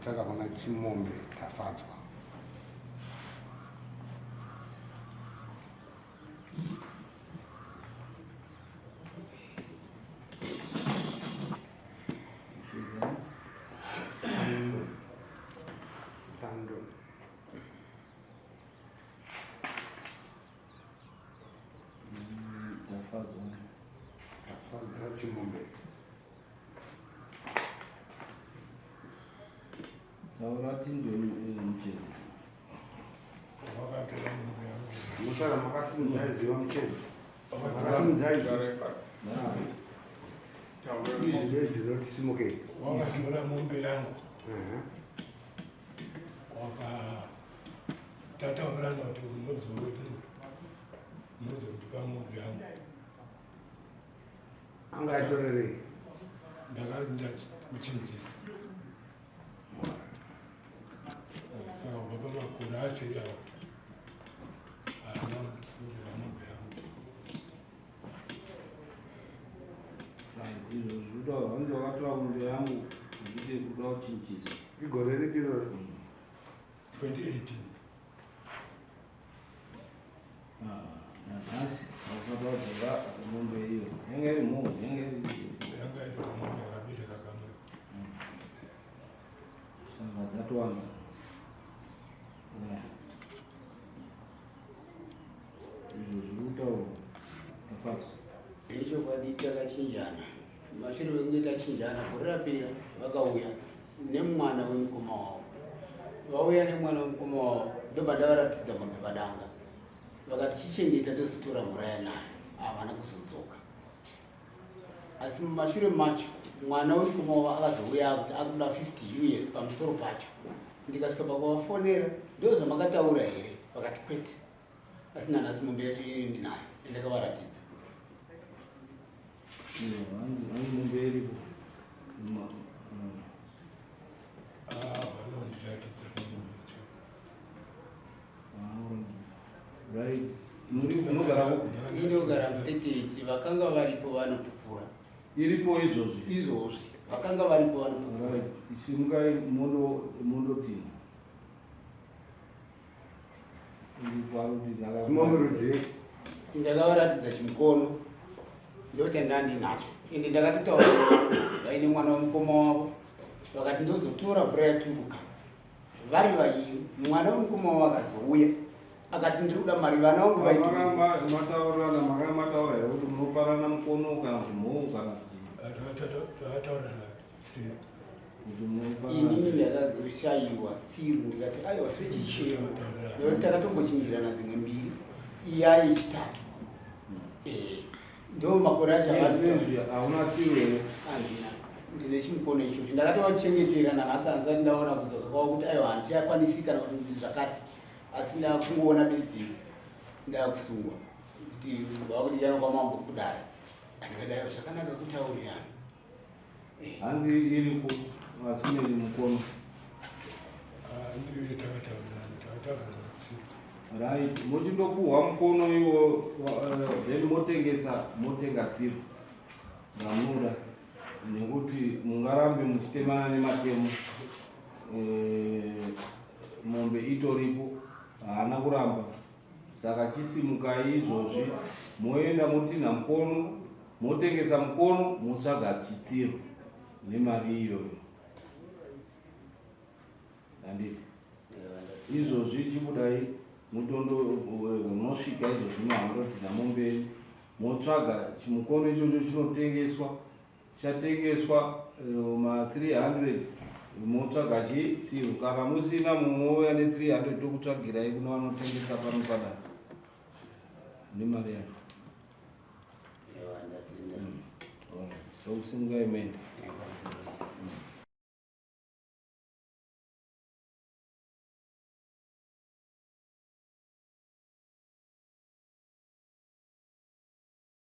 takabona chimombe tafadzwa. Tafadzwa chimombe. Taurati mchezi. Musara makasimudzazi wa mchezi. Makasimudzazi. Izvi dzinotisimuke. Wakatora mombe yangu. Tataurana kuti unozotipa mombe yangu. Angatorerei? Ndakaenda kuchinjisa. Saka ubva pamakore acho iyawo haana kutorera mombe yangu. Zvoda vange vakatora mombe yangu zvichite kuda kuchinjisa. Igore ripi iroro? 2018. Nanhasi vakatodzora mombe iyo yanga iri mhou yanga iri mhou yakabereka kamwe. Saka dzatowanda. Izvo zviri kutaurwa Tafadzwa. Ichokwadi takachinjana. Mashure mekunge tachinjana gore rapera vakauya nemwana wemukoma wavo. Vauya nemwana wemukoma wavo ndobva ndavaratidza mombe padanga. Vakati chichengeta tozotora mhura yanayo. Havana kuzodzoka. Asi mumashure macho mwana wemukoma wavo akazouya kuti akuda 50 US pamusoro pacho. Ndikasvika pakavafonera ndozvamakataura here? Vakati kwete. Asi nanhasi mombe yacho iyo ndinayo ndakavaratidza. Hangu mombe iripo. Vanondiratidza mombe yacho. Right. Unogarapo? Inogara muteteti vakanga varipo vanotopura. Iripo izvozvi? Izvozvi. Vakanga varipo vanotopura. Right. Simukai mondotina. Mombe rudzi? Ndakavaratidza chimukono. Ndochandandinacho. Ende ndakatotaura vaine mwana wemukoma wavo. Vakati ndozotora mvura yaturuka. Vari vairi. Mwana wemukoma wavo akazouya. Akati ndiri kuda mari vana vangu vaiti. Mataura here kuti munoparana mukono kana kuti mhou kana tataurana tsiru. Inini ndakazoshayiwa tsiru ndikati aiwa sechichema. Nekuti takatombochinjirana dzimwe mbiri. Iya yechitatu. Ndo makore acho hauna tsiru here? Handina. Ndine chimukono ichocho. Ndakatovachengetera nanhasi handisati ndaona kudzoka kwavo kuti aiwa handichakwanisi kana kuti zvakati. Asi ndakungoona bedzi ndakusungwa kuti vakuti yanokwamambo kudara. Ndikati aiwa zvakanaka kutaurirana. Hanzi iripo asi kune mukono. Ndiyo tataurana tsiru. Right. Mochindopuhwa mukono iwo then motenga tsiru ngamuda nekuti mungarambe muchitemana nematemo. Mombe itoripo haana kuramba. Saka chisimukai izvozvi moenda motinha mukono motengesa mukono motsvaga chitsiru nemari iyoyo. Handiti izvozvi chibudai munosvika izvozvi mahandotina mombe motsvaga chimukono ichocho chinotengeswa chatengeswa ma300 motsvaga chitsiru. Kana musina mumouya ne300 tokutsvagirai kuna vanotengesa pano padare nemari yacho. So simukai mende.